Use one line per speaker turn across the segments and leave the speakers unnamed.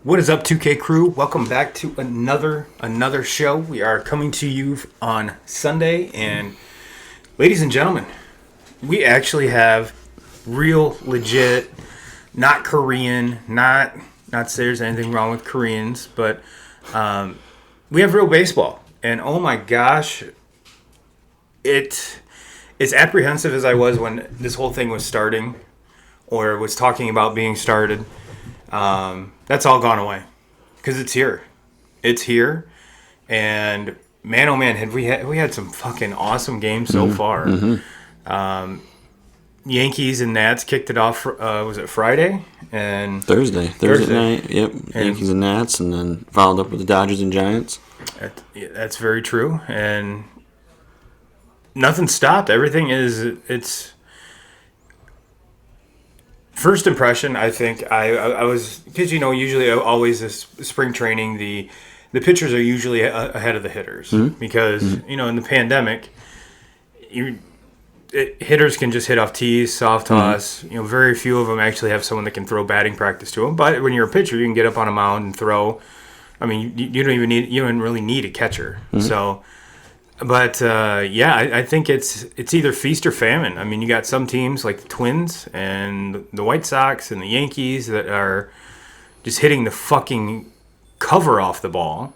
What is up, 2K crew? Welcome back to another show. We are coming to you on Sunday, and ladies and gentlemen, we actually have real, legit, not Korean, not to say there's anything wrong with Koreans, but we have real baseball, and oh my gosh, it's apprehensive as I was when this whole thing was starting, or was talking about being started. That's all gone away because it's here. It's here, and man, oh man, we had some fucking awesome games so far. Yankees and Nats kicked it off. Was it Friday and
Thursday night? Yep, Yankees and Nats, and then followed up with the Dodgers and Giants.
That's very true, and nothing stopped. Everything it's. First impression, I think I was, because usually always this spring training, the pitchers are usually ahead of the hitters because in the pandemic, hitters can just hit off tees, soft toss. Very few of them actually have someone that can throw batting practice to them. But when you're a pitcher, you can get up on a mound and throw. I mean, you don't really need a catcher. So. But I think it's either feast or famine. I mean, you got some teams like the Twins and the White Sox and the Yankees that are just hitting the fucking cover off the ball,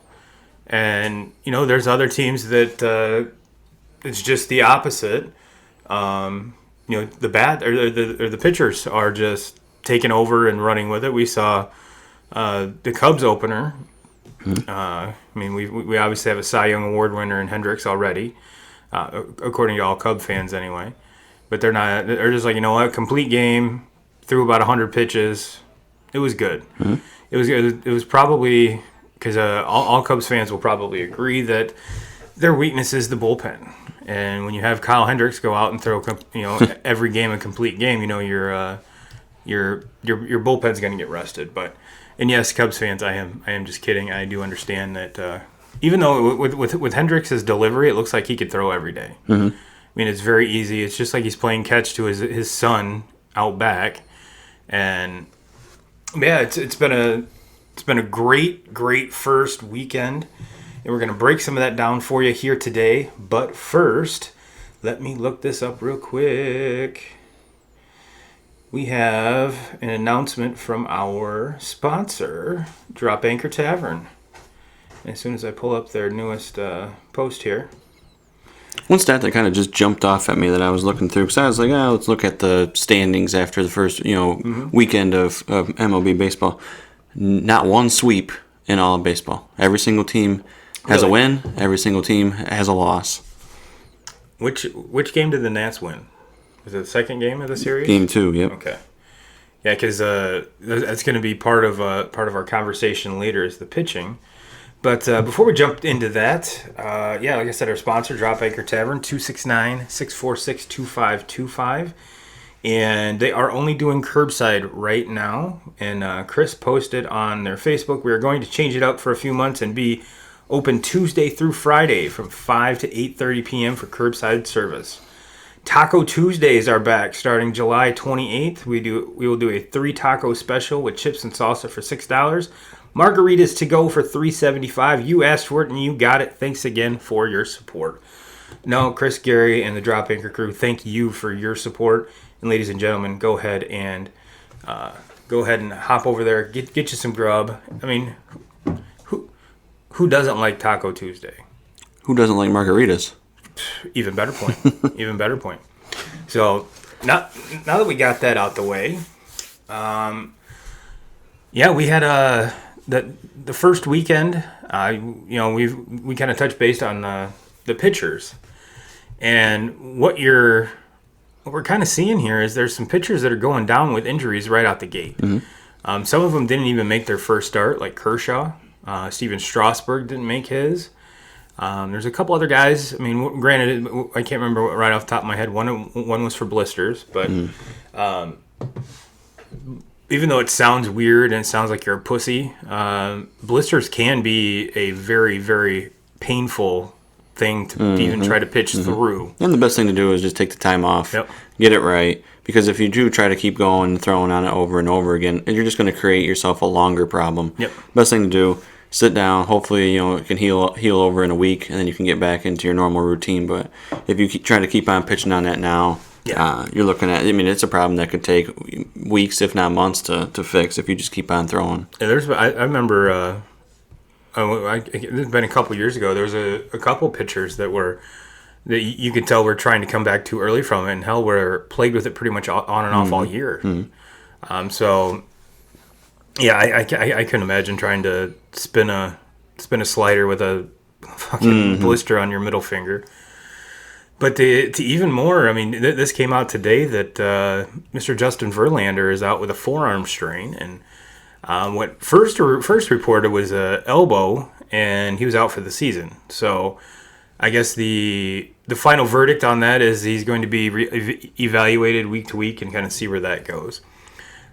and there's other teams that it's just the opposite. The pitchers are just taking over and running with it. We saw the Cubs opener. We obviously have a Cy Young Award winner in Hendricks already, according to all Cub fans anyway. But they're not. They're just like, complete game, threw about 100 pitches. It was good. It was probably because all Cubs fans will probably agree that their weakness is the bullpen. And when you have Kyle Hendricks go out and throw every game a complete game, your bullpen's going to get rested. And yes, Cubs fans, I am just kidding. I do understand that even though with Hendricks' delivery, it looks like he could throw every day. I mean, it's very easy. It's just like he's playing catch to his son out back. And yeah, it's been a great first weekend. And we're going to break some of that down for you here today. But first, let me look this up real quick. We have an announcement from our sponsor, Drop Anchor Tavern. As soon as I pull up their newest post here.
One stat that kind of just jumped off at me that I was looking through, because I was like, let's look at the standings after the first weekend of MLB baseball. Not one sweep in all of baseball. Every single team has a win. Every single team has a loss.
Which game did the Nats win? Was it the second game of the series?
Game 2, yep.
Okay. Yeah, because that's going to be part of our conversation later is the pitching. But before we jump into that, like I said, our sponsor, Drop Anchor Tavern, 269-646-2525. And they are only doing curbside right now. And Chris posted on their Facebook, we are going to change it up for a few months and be open Tuesday through Friday from 5 to 8:30 p.m. for curbside service. Taco Tuesdays are back starting July 28th. We will do a 3 taco special with chips and salsa for $6. Margaritas to go for $3.75. You asked for it and you got it. Thanks again for your support. No, Chris, Gary, and the Drop Anchor crew, thank you for your support. And ladies and gentlemen, go ahead and hop over there. Get you some grub. I mean, who doesn't like Taco Tuesday?
Who doesn't like margaritas?
Even better point. So now that we got that out the way, we had the first weekend. We kind of touched base on the pitchers, and what we're kind of seeing here is there's some pitchers that are going down with injuries right out the gate. Some of them didn't even make their first start, like Kershaw. Steven Strasburg didn't make his. There's a couple other guys. I mean, granted, I can't remember right off the top of my head. One was for blisters, but even though it sounds weird and it sounds like you're a pussy, blisters can be a very, very painful thing to even try to pitch through.
And the best thing to do is just take the time off,
Yep.
get it right. Because if you do try to keep going and throwing on it over and over again, you're just going to create yourself a longer problem.
Yep.
Best thing to do, sit down. Hopefully, it can heal over in a week, and then you can get back into your normal routine. But if you try to keep on pitching on that now, you're looking at. I mean, it's a problem that could take weeks, if not months, to fix if you just keep on throwing.
Yeah, I remember. It's been a couple years ago. There was a couple pitchers that you could tell were trying to come back too early from it, and hell, were plagued with it pretty much on and off all year. So, yeah, I couldn't imagine trying to spin a slider with a fucking blister on your middle finger. But to even more, I mean, this came out today that Mr. Justin Verlander is out with a forearm strain, and what first reported was a elbow, and he was out for the season. So I guess the final verdict on that is he's going to be evaluated week to week and kind of see where that goes.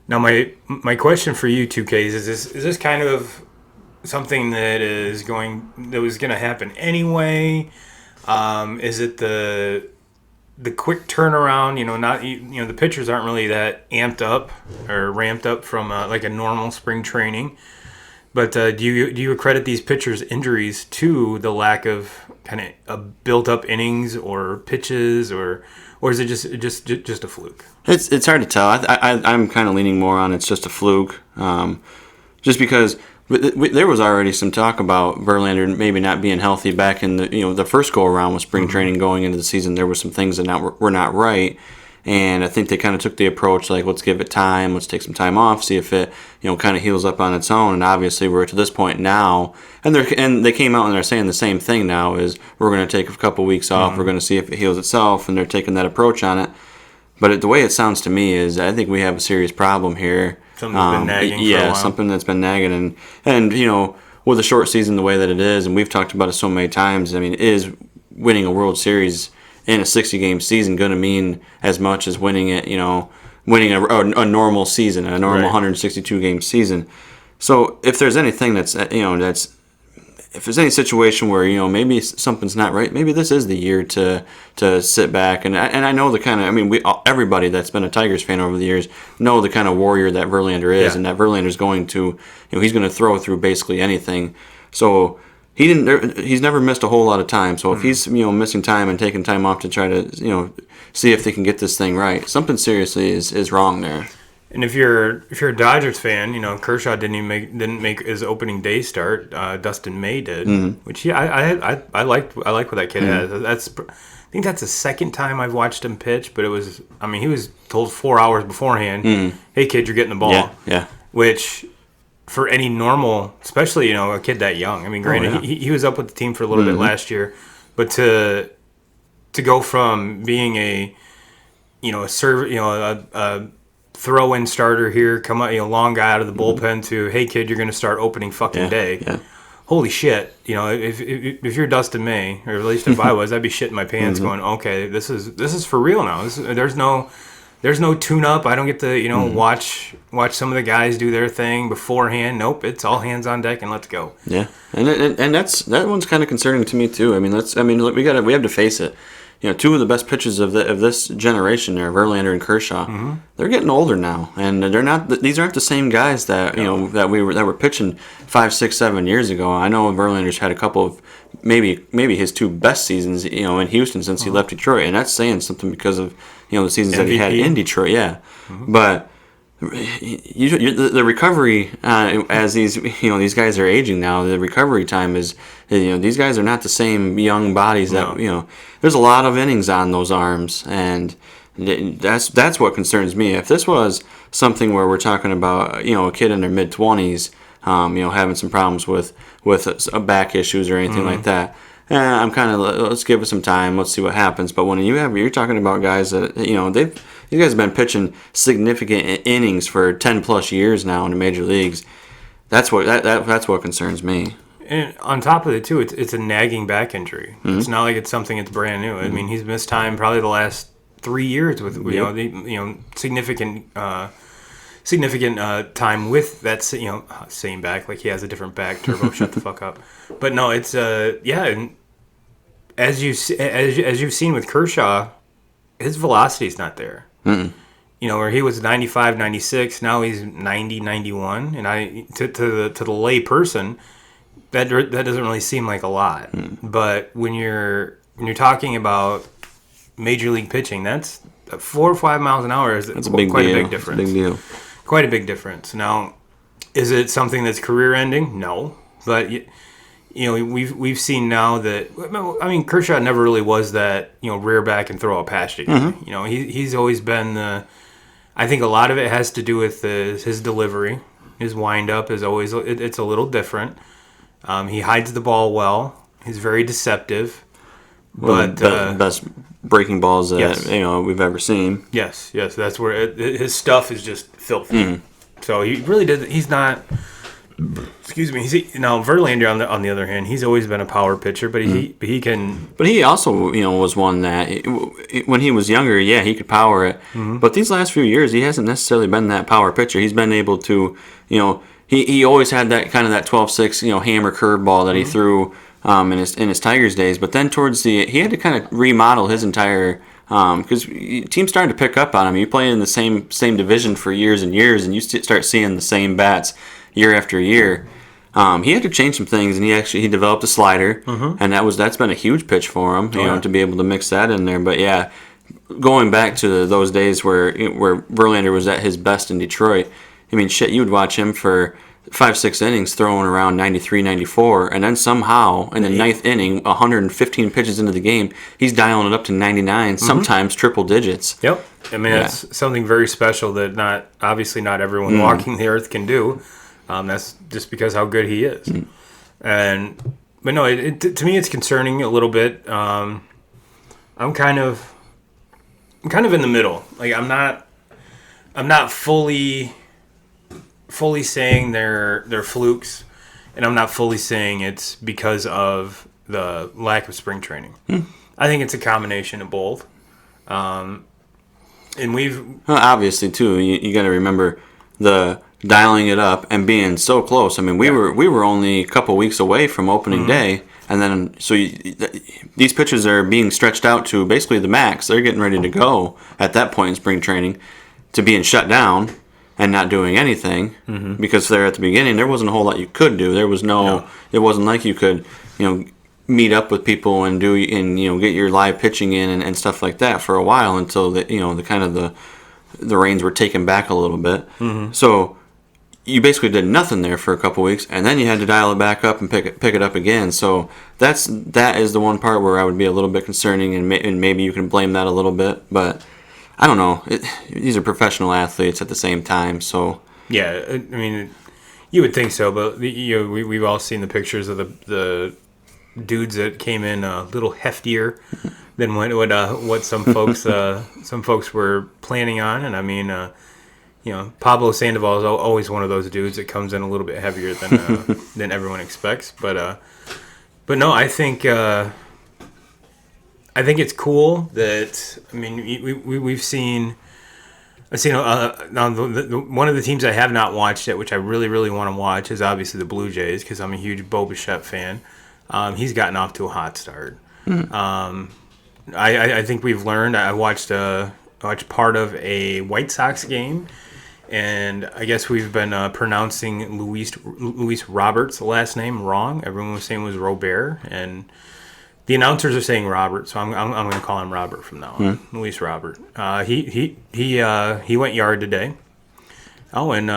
Now, my question for you, 2Ks, is this kind of something that was going to happen anyway? Is it the quick turnaround? The pitchers aren't really that amped up or ramped up from like a normal spring training. But do you accredit these pitchers' injuries to the lack of kind of built up innings or pitches, or is it just a fluke?
It's hard to tell. I'm kind of leaning more on it's just a fluke, just because there was already some talk about Verlander maybe not being healthy back in the first go around with spring training going into the season. There were some things that were not right. And I think they kind of took the approach like, let's give it time, let's take some time off, see if it, kind of heals up on its own. And obviously we're to this point now, and they came out and they're saying the same thing now is we're going to take a couple weeks off, we're going to see if it heals itself, and they're taking that approach on it. But the way it sounds to me is I think we have a serious problem here.
Something that's been nagging for a while.
Something that's been nagging, and with a short season the way that it is, and we've talked about it so many times. I mean, is winning a World Series in a 60-game season going to mean as much as winning it, winning a normal season, a normal 162-game season? So if there's anything if there's any situation where, maybe something's not right, maybe this is the year to sit back. And I know the kind of, everybody that's been a Tigers fan over the years know the kind of warrior that Verlander is, and that Verlander's going to, he's going to throw through basically anything. So he's never missed a whole lot of time. So if he's missing time and taking time off to try to see if they can get this thing right, something seriously is wrong there.
And if you're a Dodgers fan, Kershaw didn't make his opening day start. Dustin May did, which I liked what that kid has. I think that's the second time I've watched him pitch, but he was told 4 hours beforehand, "Hey kid, you're getting the ball."
Yeah.
Which, for any normal, especially a kid that young. I mean, granted, he was up with the team for a little bit last year, but to go from being a throw-in starter here, come out, long guy out of the bullpen to, hey kid, you're going to start opening fucking day.
Yeah.
Holy shit! If you're Dustin May, or at least if I was, I'd be shitting my pants, going, okay, this is for real now. There's no tune-up. I don't get to watch some of the guys do their thing beforehand. Nope, it's all hands on deck and let's go.
Yeah, and that one's kind of concerning to me too. We have to face it. Two of the best pitchers of this generation are Verlander and Kershaw. They're getting older now, and they're not. These aren't the same guys that that were pitching 5, 6, 7 years ago. I know Verlander's had a couple of maybe his two best seasons in Houston since he left Detroit, and that's saying something because of the seasons that he had in Detroit. Yeah, but the recovery as these guys are aging now, the recovery time is these guys are not the same young bodies that there's a lot of innings on those arms, and that's what concerns me. If this was something where we're talking about a kid in their mid-20s having some problems with back issues or anything like that, I'm kind of, let's give it some time, let's see what happens. But when you're talking about guys that these guys have been pitching significant innings for 10 plus years now in the major leagues. That's what concerns me.
And on top of it too, it's a nagging back injury. It's not like it's something that's brand new. I mean, he's missed time probably the last 3 years with significant time with that same back. Like he has a different back. Turbo, shut the fuck up. But no, it's and as you've seen with Kershaw, his velocity's not there. You know, where he was 95, 96, now he's 90, 91. And to the lay person, that doesn't really seem like a lot. But when you're talking about major league pitching, that's 4 or 5 miles an hour is
That's a big
quite
deal.
a big difference.
Big deal.
Quite a big difference. Now, is it something that's career ending? No, but you know, we've seen now that, I mean, Kershaw never really was that, you know, rear back and throw a patch to guy. You know, he's always been I think a lot of it has to do with his delivery. His windup is always, it's a little different. He hides the ball well. He's very deceptive. But
Best breaking balls that
Yes.
we've ever seen.
yes, that's where his stuff is just filthy. So he really did. He's not. Excuse me. Now Verlander on the other hand, he's always been a power pitcher, but he can.
But he also, was one that when he was younger, yeah, he could power it. But these last few years, he hasn't necessarily been that power pitcher. He's been able to, he always had that kind of that 12-6, hammer curveball that he threw in his Tigers days. But then he had to kind of remodel his entire. Because teams started to pick up on him. You play in the same division for years and years, and you start seeing the same bats year after year. He had to change some things, and he developed a slider, and that's been a huge pitch for him, to be able to mix that in there. But yeah, going back to those days where Verlander was at his best in Detroit, I mean, shit, you would watch him for 5-6 innings throwing around 93, 94, and then somehow in the ninth inning, 115 pitches into the game, he's dialing it up to 99, sometimes triple digits.
Yep. I mean, that's something very special that obviously not everyone walking the earth can do. That's just because how good he is. But no, to me it's concerning a little bit. I'm kind of in the middle. Like I'm not fully saying they're flukes, and I'm not fully saying it's because of the lack of spring training. I think it's a combination of both. And
Obviously, too, you got to remember the dialing it up and being so close. I mean, we were only a couple weeks away from opening day, and then these pitchers are being stretched out to basically the max. They're getting ready to go at that point in spring training to being shut down and not doing anything because there at the beginning there wasn't a whole lot you could do. There was no. It wasn't like you could meet up with people and get your live pitching in and stuff like that for a while until the reins were taken back a little bit. So you basically did nothing there for a couple weeks, and then you had to dial it back up and pick it up again. So that is the one part where I would be a little bit concerning, and maybe you can blame that a little bit, but I don't know. These are professional athletes at the same time, so
yeah, I mean, you would think so, but we've all seen the pictures of the dudes that came in a little heftier than what some folks were planning on, and I mean, Pablo Sandoval is always one of those dudes that comes in a little bit heavier than everyone expects, but no, I think it's cool that, I mean, we've seen. I've seen now one of the teams I have not watched yet, which I really, really want to watch, is obviously the Blue Jays because I'm a huge Bo Bichette fan. He's gotten off to a hot start. I think we've learned. I watched part of a White Sox game, and I guess we've been pronouncing Luis Roberts' last name wrong. Everyone was saying it was Robert, and the announcers are saying Robert, so I'm going to call him Robert from now on. Luis Robert. He went yard today. Oh, and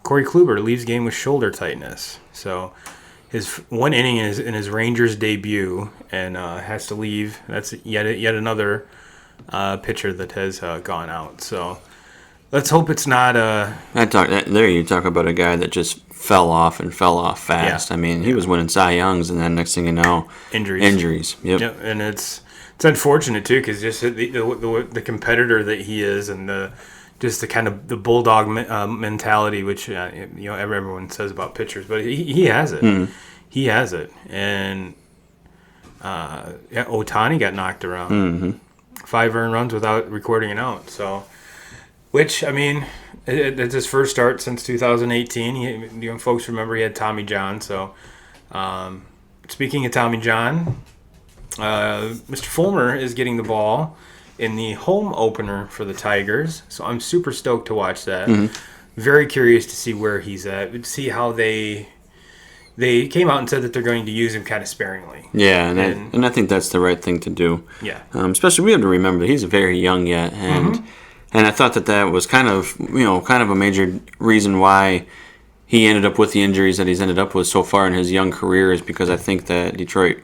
Corey Kluber leaves game with shoulder tightness. So his one inning in his Rangers debut, and has to leave. That's yet another pitcher that has gone out. So let's hope it's not.
You talk about a guy that just fell off fast.
Yeah.
I mean, he was winning Cy Youngs, and then next thing you know, injuries. Yep.
Yeah, and it's unfortunate too, because just the competitor that he is, and the kind of the bulldog mentality, which everyone says about pitchers, but he has it. He has it, and Ohtani got knocked around. 5 earned runs without recording an out. So, which, I mean, it's his first start since 2018. Folks remember he had Tommy John. So, speaking of Tommy John, Mr. Fulmer is getting the ball in the home opener for the Tigers, so I'm super stoked to watch that. Very curious to see where he's at, see how they came out and said that they're going to use him kind of sparingly.
Yeah, and I think that's the right thing to do.
Yeah.
Especially we have to remember that he's very young yet, and I thought that was kind of a major reason why he ended up with the injuries that he's ended up with so far in his young career is because I think that Detroit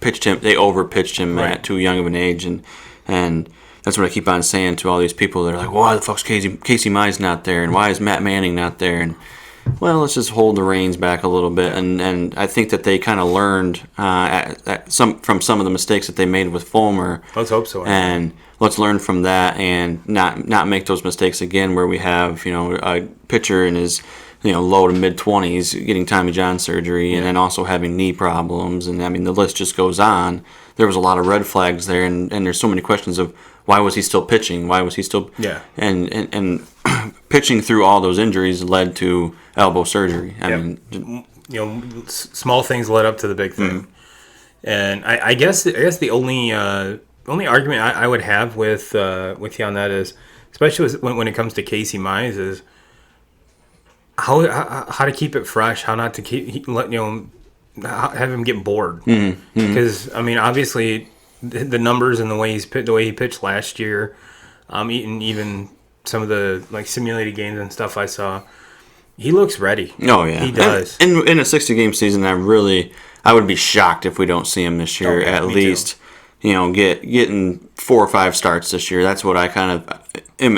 they over-pitched him at too young of an age, and that's what I keep on saying to all these people that are like, why the fuck's Casey Mize not there, and why is Matt Manning not there, and well, let's just hold the reins back a little bit, and I think that they kind of learned from some of the mistakes that they made with Fulmer.
Let's hope so.
And let's learn from that and not make those mistakes again, where we have a pitcher in his low to mid 20s getting Tommy John surgery and then also having knee problems, and I mean the list just goes on. There was a lot of red flags there, and there's so many questions of why was he still pitching? Why was he still and pitching through all those injuries led to elbow surgery. I mean,
small things led up to the big thing. And I guess the only argument I would have with you on that is, especially when it comes to Casey Mize, is how to keep it fresh, how not to have him get bored. Because I mean, obviously the numbers and the way he pitched last year, even some of the simulated games and stuff I saw, he looks ready.
Oh yeah,
he does.
And in a 60-game season, I would be shocked if we don't see him this year. At least, getting 4 or 5 starts this year. That's what I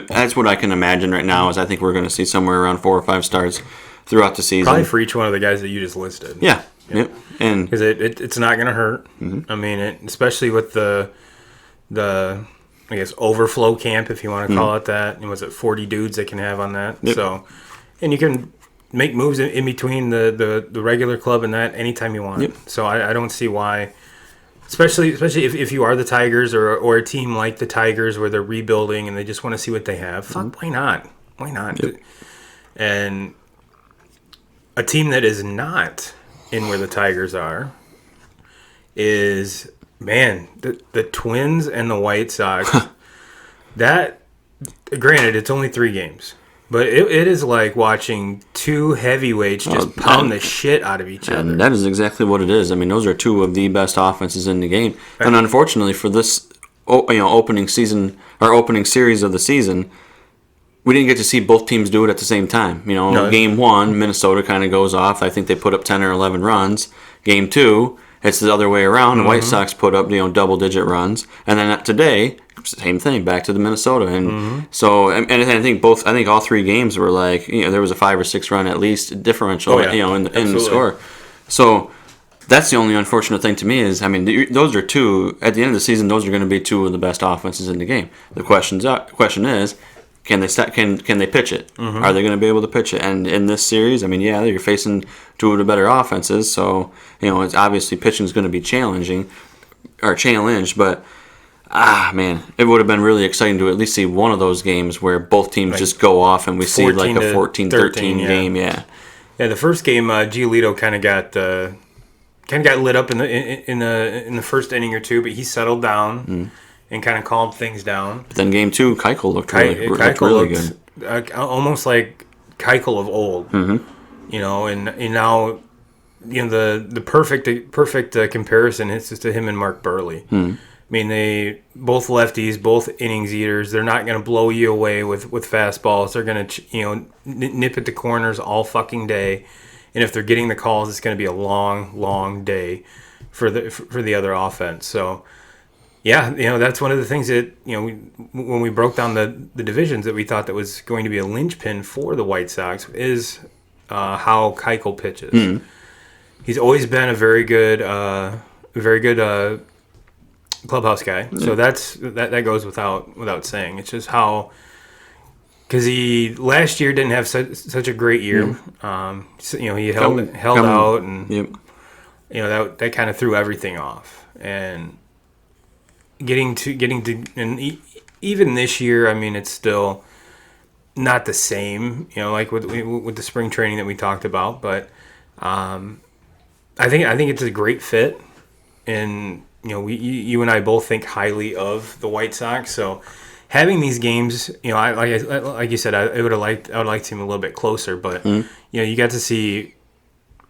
that's what I can imagine right now. Is I think we're going to see somewhere around 4 or 5 starts throughout the season.
Probably for each one of the guys that you just listed.
Yeah. Yep. And
because it's not going to hurt. I mean, especially with the I guess overflow camp, if you want to call it that. And was it 40 dudes they can have on that?
Yep.
So, and you can make moves in between the regular club and that anytime you want.
Yep.
So I don't see why, especially if you are the Tigers or a team like the Tigers where they're rebuilding and they just want to see what they have. Fuck, why not? Why not?
Yep.
And a team that is not in where the Tigers are is, man, the Twins and the White Sox. That, granted, it's only 3 games, but it is like watching 2 heavyweights just pound the shit out of each other.
And that is exactly what it is. I mean, those are 2 of the best offenses in the game. Right. And unfortunately for this opening season or opening series of the season, we didn't get to see both teams do it at the same time. Game 1, Minnesota kind of goes off. I think they put up 10 or 11 runs. Game 2, it's the other way around. The White Sox put up double-digit runs. And then today, same thing, back to the Minnesota. And so, and I think all 3 games were like, there was a 5 or 6 run at least differential, in the score. So that's the only unfortunate thing to me is, I mean, those are 2, at the end of the season, those are going to be 2 of the best offenses in the game. The question is, can they pitch it? Are they going to be able to pitch it? And in this series, I mean, you're facing 2 of the better offenses, so it's obviously pitching is going to be challenged, but man, it would have been really exciting to at least see one of those games where both teams just go off and we see like a 14-13 game. Yeah,
the first game, Giolito kind of got lit up in the first inning or 2, but he settled down. And kind of calmed things down.
But then game 2, Keuchel looked really good.
Almost like Keuchel of old. And now, the perfect comparison is just to him and Mark Burley. I mean, they both lefties, both innings eaters. They're not going to blow you away with fastballs. They're going to nip at the corners all fucking day. And if they're getting the calls, it's going to be a long, long day for the other offense. So. Yeah, that's one of the things that, when we broke down the divisions that we thought that was going to be a linchpin for the White Sox is how Keuchel pitches. He's always been a very good clubhouse guy. So that goes without saying. It's just how, because he last year didn't have such a great year. He held out and that kind of threw everything off. And getting to and even this year, I mean, it's still not the same, like with the spring training that we talked about. But I think it's a great fit, and you and I both think highly of the White Sox. So having these games, like you said, I would like to see them a little bit closer. But you got to see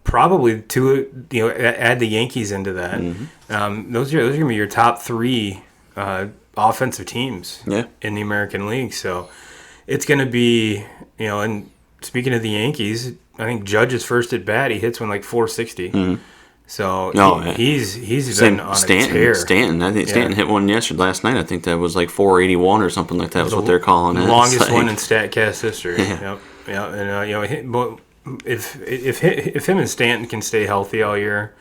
probably two. Add the Yankees into that. Those are gonna be your top three offensive teams in the American League. So it's gonna be And speaking of the Yankees, I think Judge's first at bat, he hits one like 460. So he's been on a tear.
Stanton, I think Stanton hit one last night. I think that was like 481 or something like that. Was what they're calling it.
Longest one in Statcast history. Yeah. And but if him and Stanton can stay healthy all year,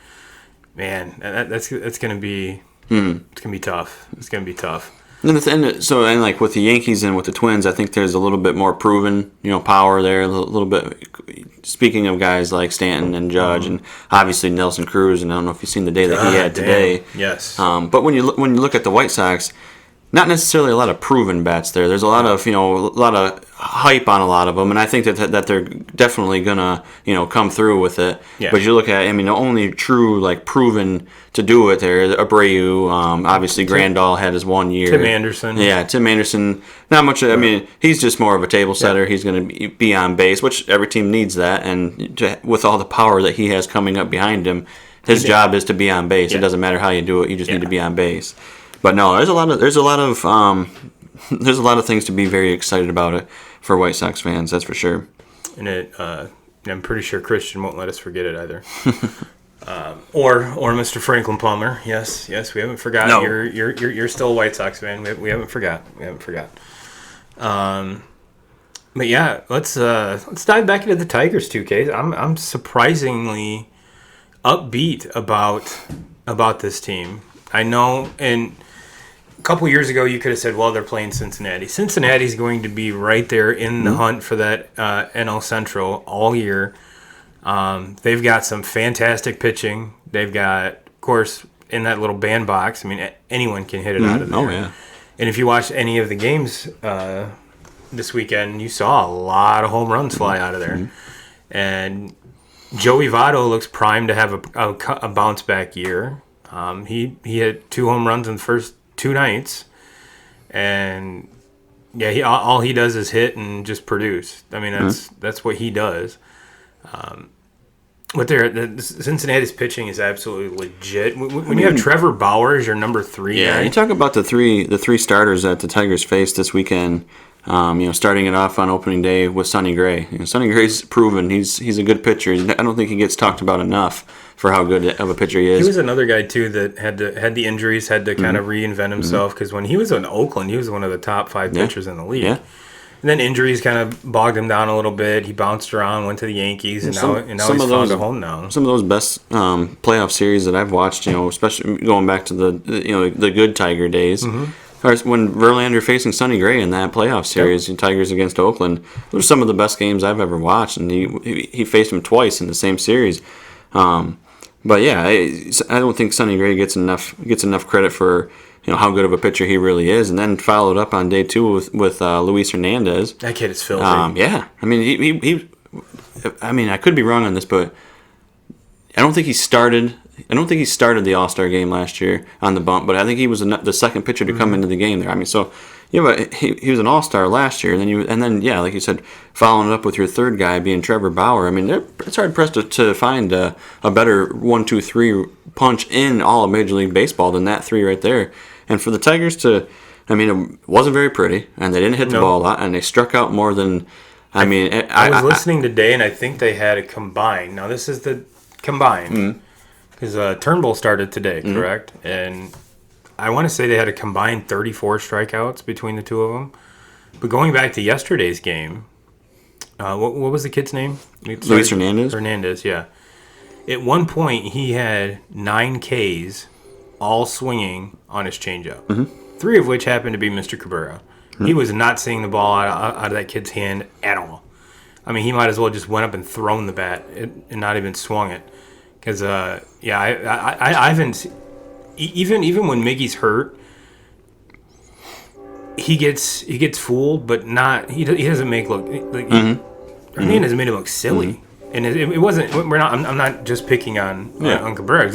man, that's gonna be it's gonna be tough. It's gonna be tough.
And like with the Yankees and with the Twins, I think there's a little bit more proven, power there. A little bit. Speaking of guys like Stanton and Judge, and obviously Nelson Cruz, and I don't know if you've seen the day that he had today.
Yes.
But when you look at the White Sox, not necessarily a lot of proven bats there. There's a lot of hype on a lot of them, and I think that they're definitely gonna come through with it.
Yeah.
But you look at, the only true like proven to do it there, Abreu, obviously Grandal had his 1 year.
Tim Anderson.
Yeah, Tim Anderson. Not much. He's just more of a table setter. He's going to be on base, which every team needs that. And with all the power that he has coming up behind him, his job is to be on base. It doesn't matter how you do it. You just need to be on base. But no, there's a lot of things to be very excited about it for White Sox fans. That's for sure.
And I'm pretty sure Christian won't let us forget it either. Or Mr. Franklin Palmer. Yes, we haven't forgotten.
No.
You're still a White Sox fan. We haven't forgot. But yeah, let's dive back into the Tigers too, Case. I'm surprisingly upbeat about this team. I know, and a couple years ago you could have said, well, they're playing Cincinnati. Cincinnati's going to be right there in the hunt for that NL Central all year. They've got some fantastic pitching. They've got, of course, in that little bandbox, anyone can hit it out of there.
Oh, yeah.
And if you watched any of the games this weekend, you saw a lot of home runs fly out of there. And Joey Votto looks primed to have a bounce-back year. He hit 2 home runs in the first 2 nights. And, yeah, all he does is hit and just produce. That's what he does. But Cincinnati's pitching is absolutely legit. When you have Trevor Bauer as your number 3 guy.
You talk about the three starters that the Tigers faced this weekend. Starting it off on opening day with Sonny Gray. Sonny Gray's proven he's a good pitcher. I don't think he gets talked about enough for how good of a pitcher he is.
He was another guy too that had the injuries, had to kind of reinvent himself, because when he was in Oakland, he was one of the top 5 pitchers in the league. Yeah. And then injuries kind of bogged him down a little bit. He bounced around, went to the Yankees, and now he's found a home now.
Some of those best playoff series that I've watched, especially going back to the good Tiger days. When Verlander facing Sonny Gray in that playoff series, Tigers against Oakland, those are some of the best games I've ever watched, and he faced him twice in the same series. But yeah, I don't think Sonny Gray gets enough credit for how good of a pitcher he really is, and then followed up on day 2 with Luis Hernandez.
That kid is filthy.
Yeah, I could be wrong on this, but I don't think he started the All-Star game last year on the bump, but I think he was the second pitcher to come into the game there. But he was an All-Star last year, and then like you said, following it up with your third guy being Trevor Bauer. It's hard pressed to find a better 1-2-3 punch in all of Major League Baseball than that 3 right there. And for the Tigers it wasn't very pretty, and they didn't hit the ball a lot, and they struck out more than. I
was listening today, and I think they had a combined. Now this is the combined. Because Turnbull started today, correct? And I want to say they had a combined 34 strikeouts between the two of them. But going back to yesterday's game, what was the kid's name?
Luis Hernandez?
Hernandez, yeah. At one point, he had 9 Ks, all swinging on his changeup. 3 of which happened to be Mr. Cabrera. He was not seeing the ball out of that kid's hand at all. He might as well just went up and thrown the bat and not even swung it. Because I haven't even when Miggy's hurt, he gets fooled, but not he doesn't make look like Hernandez made him look silly, and it wasn't. I'm not just picking on Cabrera.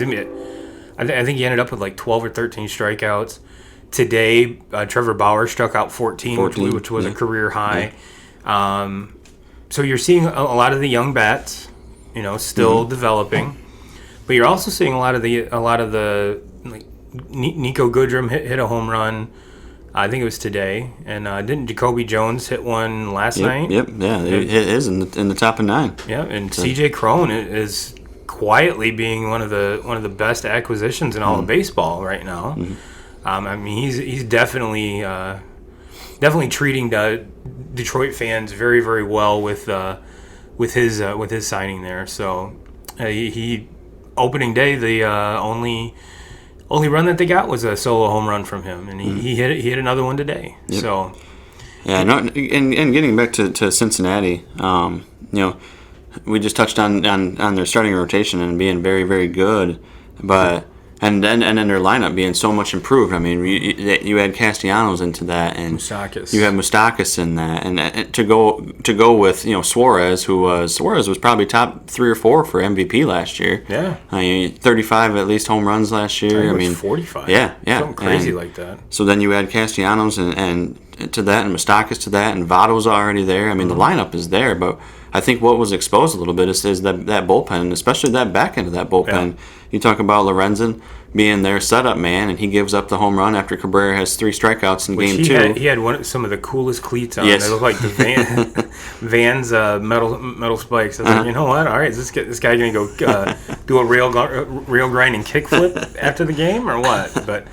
I think he ended up with like 12 or 13 strikeouts. Today, Trevor Bauer struck out 14, which was a career high. Yeah. So you're seeing a lot of the young bats, still developing, but you're also seeing a lot of the like Nico Goodrum hit a home run. I think it was today, and didn't Jacoby Jones hit one last night?
Yep, yeah, it is in the top of 9.
Yeah, and C.J. Cron is quietly being one of the best acquisitions in all of baseball right now. I mean, he's definitely treating the Detroit fans very, very well with his signing there. So he opening day, the only run that they got was a solo home run from him, and he hit another one today.
Yep.
So
yeah, and getting back to Cincinnati, we just touched on their starting rotation and being very, very good, but and then their lineup being so much improved. I mean, you add Castellanos into that, and
Moustakas.
You have Moustakas in that, and to go with Suarez, Suarez was probably top 3 or 4 for MVP last year.
Yeah,
I mean 35 at least home runs last year.
I mean 45.
Yeah,
something crazy like that.
So then you add Castellanos and to that, and Moustakas to that, and Votto's already there. I mean the lineup is there, but I think what was exposed a little bit is that bullpen, especially that back end of that bullpen. Yeah. You talk about Lorenzen being their setup man, and he gives up the home run after Cabrera has 3 strikeouts in game 2.
He had some of the coolest cleats on.
Yes.
They look like the Vans metal spikes. I was like, you know what? All right, is this guy going to go do a real grinding kickflip after the game or what? But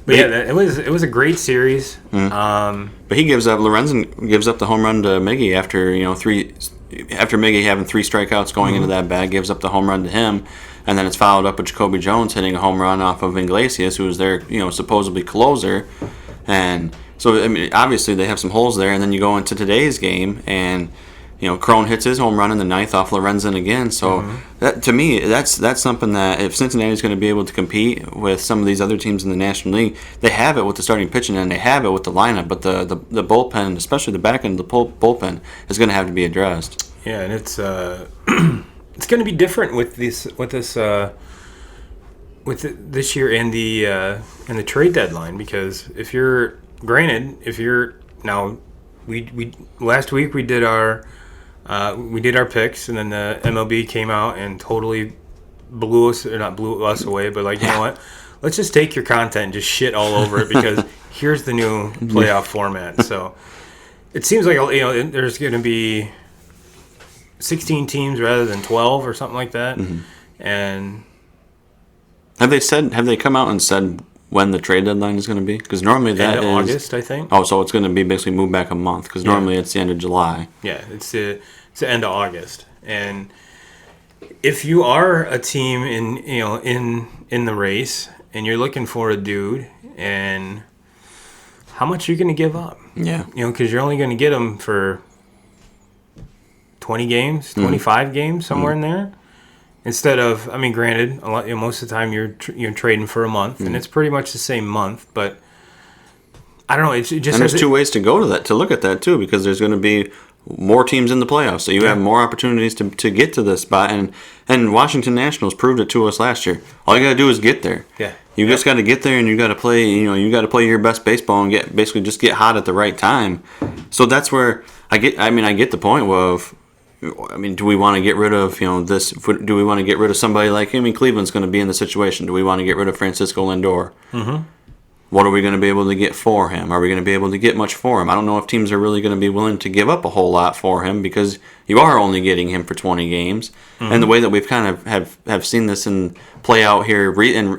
yeah, it was a great series.
But Lorenzen gives up the home run to Miggy after Miggy having 3 strikeouts going into that bag, gives up the home run to him, and then it's followed up with Jacoby Jones hitting a home run off of Iglesias, who was their supposedly closer, and so I mean obviously they have some holes there. And then you go into today's game and Cron hits his home run in the 9th off Lorenzen again. So that, to me, that's something that if Cincinnati's going to be able to compete with some of these other teams in the National League, they have it with the starting pitching and they have it with the lineup. But the bullpen, especially the back end of the bullpen, is going to have to be addressed.
Yeah, and it's it's going to be different with this year and the trade deadline, because if you're now we last week we did our picks, and then the MLB came out and totally blew us away, but you know what? Let's just take your content and just shit all over it, because here's the new playoff format. So it seems like there's going to be 16 teams rather than 12 or something like that. And
have they come out and said when the trade deadline is going to be? Because normally that is
August, I think.
Oh, so it's going to be basically moved back a month, because normally it's the end of July.
Yeah, it's the end of August. And if you are a team in the race and you're looking for a dude, and how much are you going to give up?
Yeah,
because you're only going to get him for 20 games, 25 games, somewhere in there. Instead of, I mean, granted, most of the time you're trading for a month, and it's pretty much the same month. But I don't know. It just
and there's 2 ways to go to that, to look at that too, because there's going to be more teams in the playoffs, so you have more opportunities to get to this spot. And Washington Nationals proved it to us last year. All you got to do is get there.
Yeah,
you just got to get there, and you got to play. You got to play your best baseball and get hot at the right time. So that's where I get the point of. I mean, do we want to get rid of this? Do we want to get rid of somebody like Cleveland's going to be in the situation? Do we want to get rid of Francisco Lindor? What are we going to be able to get for him? Are we going to be able to get much for him? I don't know if teams are really going to be willing to give up a whole lot for him, because you are only getting him for 20 games. And the way that we've kind of have seen this play out here,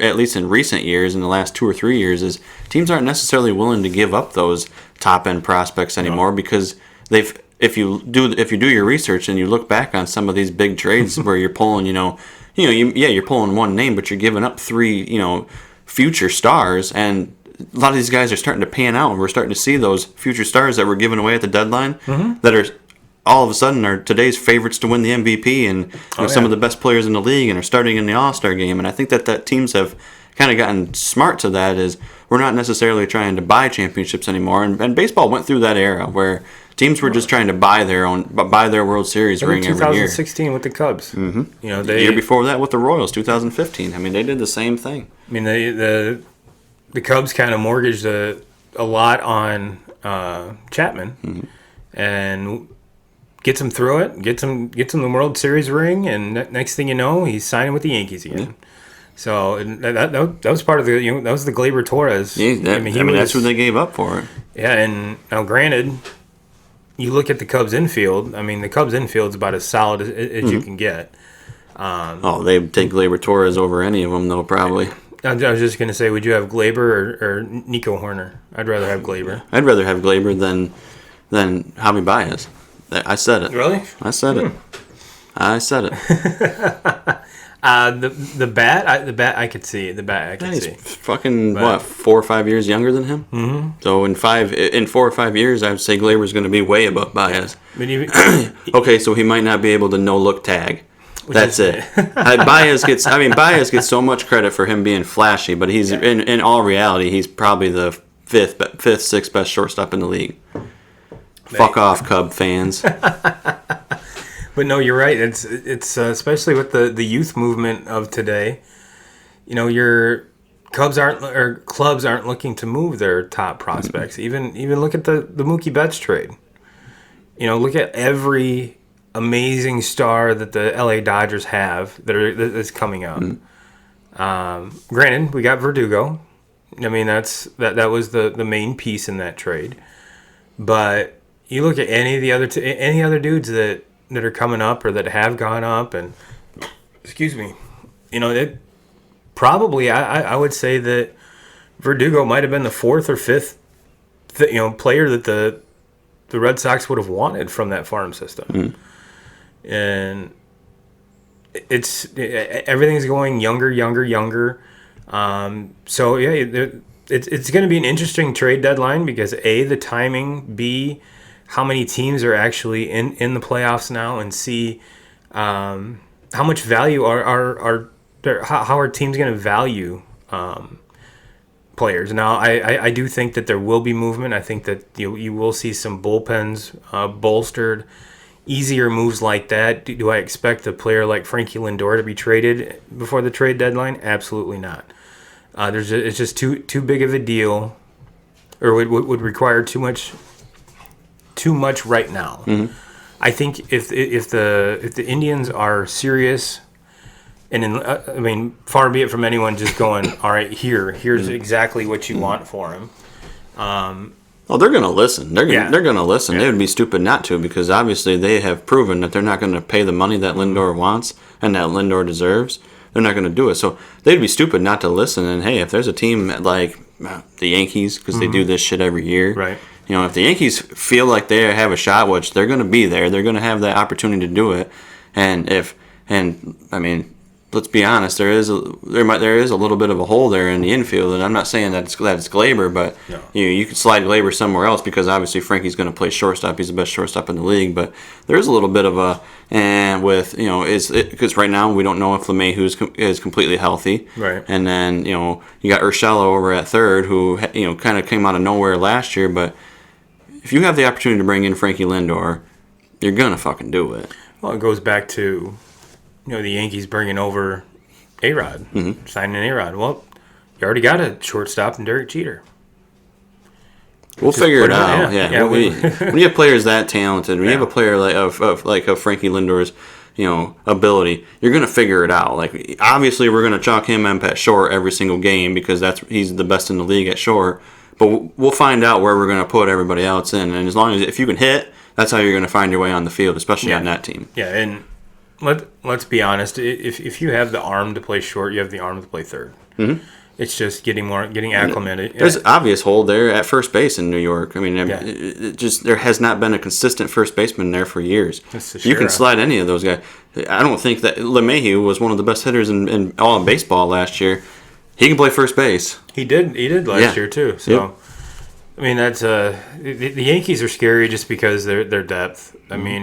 at least in recent years, in the last 2 or 3 years, is teams aren't necessarily willing to give up those top end prospects anymore, because they've. If you do your research and you look back on some of these big trades where you're pulling, you're pulling one name, but you're giving up 3, future stars, and a lot of these guys are starting to pan out, and we're starting to see those future stars that were given away at the deadline that are all of a sudden are today's favorites to win the MVP and some of the best players in the league and are starting in the All-Star game. And I think that teams have kind of gotten smart to that, is we're not necessarily trying to buy championships anymore. And baseball went through that era where Teams were just trying to buy their World Series
Look at
ring every year.
2016 with the Cubs. Mm-hmm. You know,
The year before that with the Royals, 2015. I mean, they did the same thing.
I mean, the Cubs kind of mortgaged a lot on Chapman, and gets him through it. Gets him the World Series ring, and next thing you know, he's signing with the Yankees again. Yeah. So and that was part of the that was the Gleyber Torres.
Yeah, that's what they gave up for it.
Yeah, and now granted, you look at the Cubs infield. I mean, the Cubs infield is about as solid as you can get.
They take Gleyber Torres over any of them, though, probably.
I was just going to say, would you have Gleyber or Nico Horner? I'd rather have Gleyber.
I'd rather have Gleyber than Javi Baez. I said it.
Really?
I said it. I said it.
The bat I could see. The bat I could see.
He's fucking 4 or 5 years younger than him. Mm-hmm. So in 4 or 5 years, I would say Gleyber's going to be way above Baez. Okay, so he might not be able to no look tag. That's it. Baez gets so much credit for him being flashy, but he's in all reality, he's probably the fifth, sixth best shortstop in the league. Fuck off, Cub fans.
But no, you're right. It's especially with the youth movement of today. You know, your clubs aren't looking to move their top prospects. Mm-hmm. Even look at the Mookie Betts trade. You know, look at every amazing star that the LA Dodgers have that's coming up. Mm-hmm. Granted, we got Verdugo. I mean, that was the main piece in that trade. But you look at any other dudes that are coming up or that have gone up, and excuse me, you know, it probably I would say that Verdugo might have been the fourth or fifth player that the Red Sox would have wanted from that farm system. Mm. And it's everything's going younger. So yeah, it's going to be an interesting trade deadline because A, the timing, B, how many teams are actually in the playoffs now, and C, how much value how are teams going to value players. Now I do think that there will be movement. I think that you will see some bullpens bolstered. Easier moves like that. Do I expect a player like Frankie Lindor to be traded before the trade deadline? Absolutely not. It's just too big of a deal, or would require too much right now. Mm-hmm. I think if the Indians are serious, and far be it from anyone just going, all right, here's exactly what you want for him.
Well, they're going to listen. They're going to listen. Yeah. They would be stupid not to, because obviously they have proven that they're not going to pay the money that Lindor wants and that Lindor deserves. They're not going to do it. So they'd be stupid not to listen. And hey, if there's a team like the Yankees, because they do this shit every year,
right?
You know, if the Yankees feel like they have a shot, which they're going to be there, they're going to have that opportunity to do it. Let's be honest, there is a little bit of a hole there in the infield, and I'm not saying that it's Gleyber, but no. You could slide Gleyber somewhere else, because obviously Frankie's going to play shortstop. He's the best shortstop in the league, but there is a little bit of a because right now we don't know if LeMahieu is completely healthy,
right?
And then you got Urshela over at third, who kind of came out of nowhere last year, but if you have the opportunity to bring in Frankie Lindor, you're gonna fucking do it.
Well, it goes back to the Yankees bringing over A-Rod, signing A-Rod. Well, you already got a shortstop in Derek Jeter.
We'll figure it out. Yeah. When you have players that talented, when you have a player of Frankie Lindor's, ability, you're gonna figure it out. Like, obviously, we're gonna chalk him up at short every single game because he's the best in the league at short. But we'll find out where we're gonna put everybody else in, and as long as if you can hit, that's how you're gonna find your way on the field, especially on that team.
Yeah, and let's be honest. If you have the arm to play short, you have the arm to play third. Mm-hmm. It's just getting acclimated.
There's an obvious hole there at first base in New York. I mean, there has not been a consistent first baseman there for years. You can slide any of those guys. I don't think that LeMahieu was one of the best hitters in all of baseball last year. He can play first base.
He did last year too. So, yep. I mean, that's the Yankees are scary just because their depth. I mean,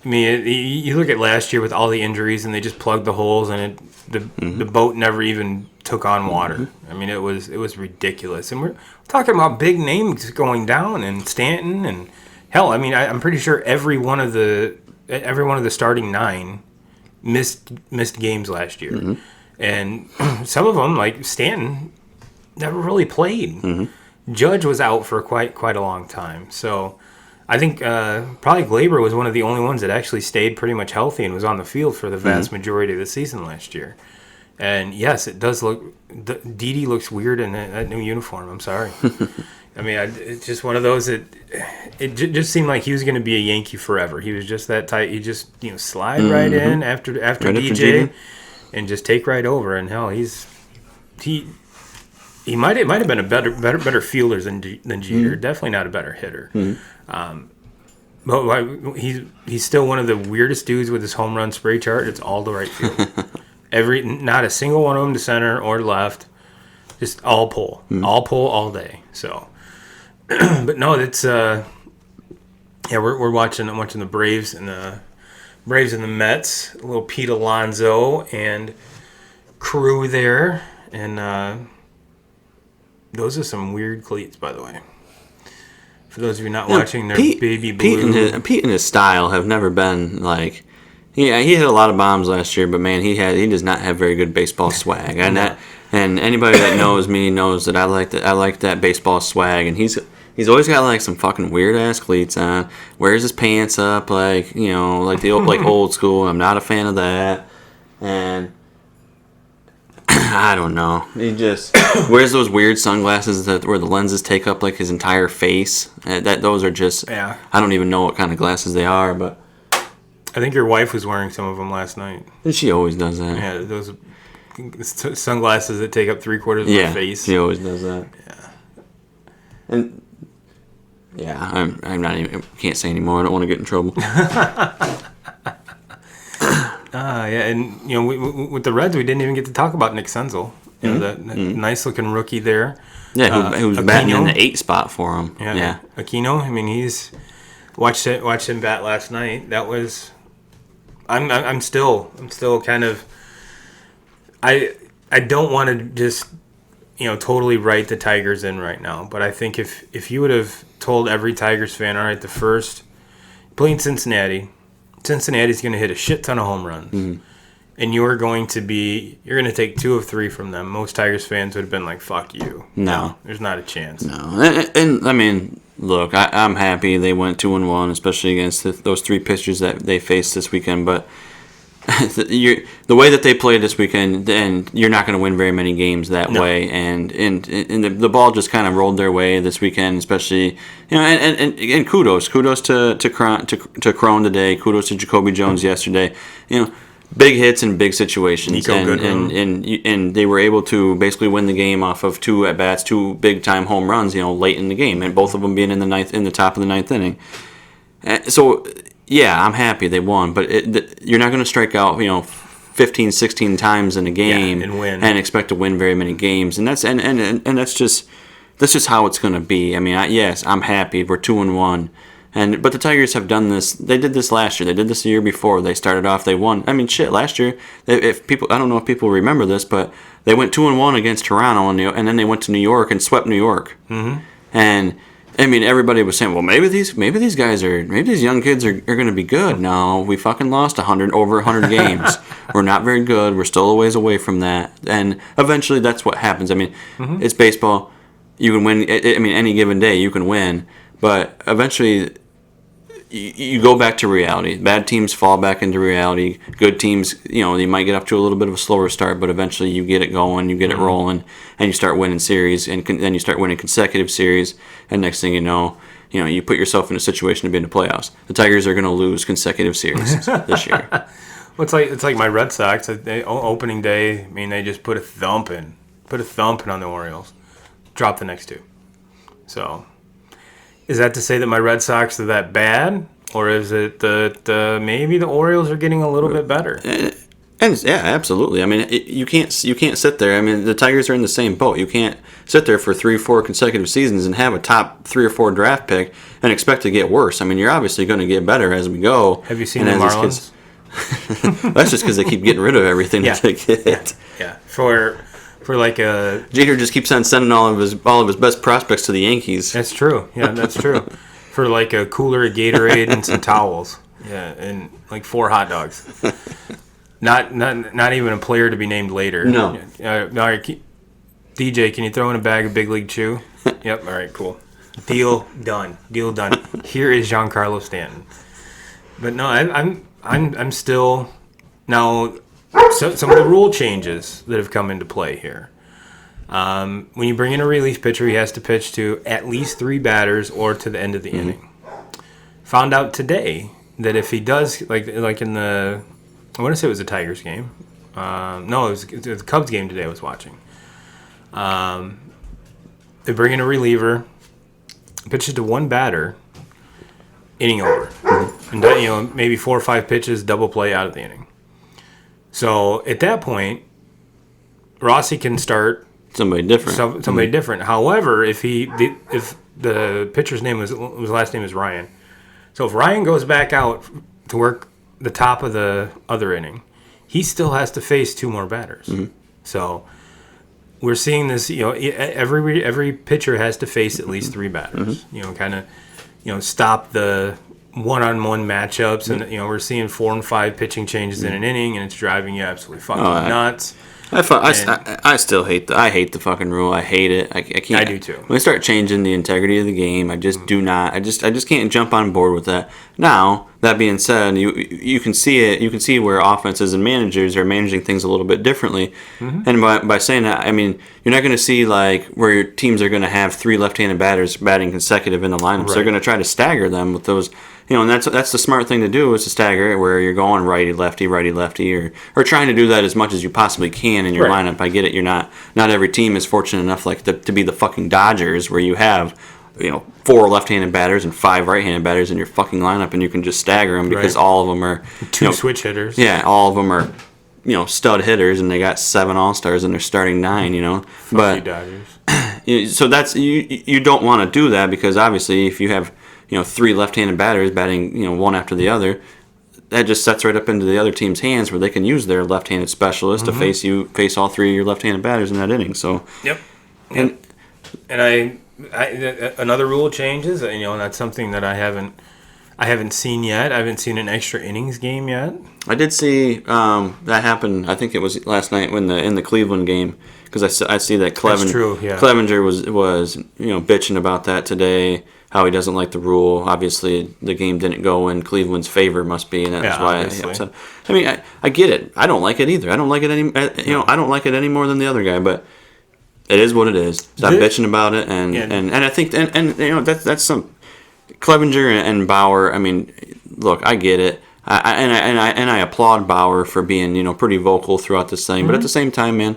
you look at last year with all the injuries, and they just plugged the holes, and the boat never even took on water. Mm-hmm. I mean, it was ridiculous. And we're talking about big names going down, and Stanton, and Hell, I mean, I'm pretty sure every one of the starting 9 missed games last year, and some of them, like Stanton, never really played. Judge was out for quite a long time, so I think probably Glaber was one of the only ones that actually stayed pretty much healthy and was on the field for the vast majority of the season last year. And yes, it does look. Didi looks weird in that new uniform. I'm sorry. I mean, it's just one of those that it just seemed like he was going to be a Yankee forever. He was just that tight. He just slide right in after DJ, and just take right over. And hell, he might have been a better fielder than Jeter. Definitely not a better hitter. But he's still one of the weirdest dudes with his home run spray chart. It's all the right field. Not a single one of them to center or left. Just all pull all day. So. But no, it's we're watching the Braves and the Mets, a little Pete Alonso and crew there, and those are some weird cleats, by the way. For those of you not watching, they're baby blue.
Pete and his style have never been like. Yeah, he hit a lot of bombs last year, but man, he does not have very good baseball swag, and anybody that knows me knows that I like that baseball swag, and he's always got like some fucking weird ass cleats on. Wears his pants up like like the like old school. I'm not a fan of that. And I don't know. He just wears those weird sunglasses where the lenses take up like his entire face. Those are just I don't even know what kind of glasses they are, but
I think your wife was wearing some of them last night.
And she always does that.
Yeah, those sunglasses that take up 3/4 of her face.
She always does that. Yeah. And yeah, I'm not even can't say anymore. I don't want to get in trouble.
And with the Reds, we didn't even get to talk about Nick Senzel. That nice looking rookie there.
Yeah, who's batting in the 8 spot for him. Yeah.
Aquino. I mean, he's watched him bat last night. That was. I'm still kind of. I don't want to just totally write the Tigers in right now, but I think if you would have told every Tigers fan, all right, the first playing Cincinnati's going to hit a shit ton of home runs, and you're going to take 2 of 3 from them. Most Tigers fans would have been like, "Fuck you."
No,
there's not a chance.
No, and I mean, look, I'm happy they went 2-1, especially against those 3 pitchers that they faced this weekend, but. The way that they played this weekend, and you're not going to win very many games that way, and the ball just kind of rolled their way this weekend, especially and kudos to Cron today, kudos to Jacoby Jones yesterday, big hits in big situations, and they were able to basically win the game off of 2 at bats, 2 big time home runs, late in the game, and both of them being in the top of the 9th inning, so. Yeah, I'm happy they won, but you're not going to strike out, 15, 16 times in a game
and win
and expect to win very many games, and that's just how it's going to be. I mean, yes, I'm happy we're 2-1, but the Tigers have done this. They did this last year. They did this the year before. They started off. They won. I mean, shit. Last year, I don't know if people remember this, but they went 2-1 against Toronto, and then they went to New York and swept New York, and. I mean, everybody was saying, well, maybe these young kids are going to be good. No, we fucking lost over 100 games. We're not very good. We're still a ways away from that. And eventually that's what happens. I mean, it's baseball. You can win. I mean, any given day you can win. But eventually you go back to reality. Bad teams fall back into reality. Good teams, you might get up to a little bit of a slower start, but eventually you get it going, you get it rolling, and you start winning series, and then you start winning consecutive series, and next thing you know, you put yourself in a situation to be in the playoffs. The Tigers are going to lose consecutive series this year.
Well, it's like my Red Sox. Opening day, I mean, they just put a thumping on the Orioles, drop the next 2. So. Is that to say that my Red Sox are that bad, or is it that maybe the Orioles are getting a little bit better?
And yeah, absolutely. I mean, you can't sit there. I mean, the Tigers are in the same boat. You can't sit there for 3-4 consecutive seasons and have a top 3 or 4 draft pick and expect to get worse. I mean, you're obviously going to get better as we go.
Have you seen the Marlins?
That's just because they keep getting rid of everything that they get.
Yeah. For like a
Jeter just keeps on sending all of his best prospects to the Yankees.
That's true. Yeah, that's true. for like a cooler of Gatorade and some towels. Yeah, and like 4 hot dogs. Not even a player to be named later.
No.
All right, DJ, can you throw in a bag of Big League Chew? Yep. All right, cool. Deal done. Here is Giancarlo Stanton. But no, I'm still now. Some of the rule changes that have come into play here. When you bring in a relief pitcher, he has to pitch to at least 3 batters or to the end of the inning. Found out today that if he does, like in the, I want to say it was the Tigers game. No, it was the Cubs game today I was watching. They bring in a reliever, pitches to 1 batter, inning over. And maybe 4 or 5 pitches, double play out of the inning. So at that point, Rossi can start
somebody different.
Somebody different. However, if the pitcher's name his last name is Ryan, so if Ryan goes back out to work the top of the other inning, he still has to face 2 more batters. So we're seeing this. Every pitcher has to face at least 3 batters. Stop the one-on-one matchups, and we're seeing 4 and 5 pitching changes in an inning, and it's driving you absolutely fucking nuts.
I still hate I hate the fucking rule. I hate it. I can't.
I do too.
When they start changing the integrity of the game, I just do not. I just can't jump on board with that. Now, that being said, you can see it. You can see where offenses and managers are managing things a little bit differently. And by saying that, I mean you're not going to see like where your teams are going to have 3 left-handed batters batting consecutive in the lineups.
Right.
They're going to try to stagger them with those. And that's the smart thing to do is to stagger it where you're going righty lefty, or trying to do that as much as you possibly can in your lineup. I get it. You're not every team is fortunate enough like to be the fucking Dodgers where you have 4 left-handed batters and 5 right-handed batters in your fucking lineup, and you can just stagger them because all of them are
2 switch hitters.
Yeah, all of them are stud hitters, and they got 7 all-stars and they're starting 9.
Fuck you, Dodgers.
So that's you don't want to do that because obviously if you have 3 left-handed batters batting one after the other, that just sets right up into the other team's hands where they can use their left-handed specialist to face all 3 of your left-handed batters in that inning. So
yep. And I another rule changes, and that's something that I haven't seen yet. I haven't seen an extra innings game yet.
I did see that happen. I think it was last night in the Cleveland game because I see that Clevenger was bitching about that today. How he doesn't like the rule. Obviously, the game didn't go in Cleveland's favor, must be, and that's why he upset. I mean, I get it. I don't like it either. I don't like it any. I don't like it any more than the other guy. But it is what it is. Stop bitching about it, and I think that's some Clevenger and Bauer. I mean, look, I get it. I applaud Bauer for being pretty vocal throughout this thing. But at the same time, man.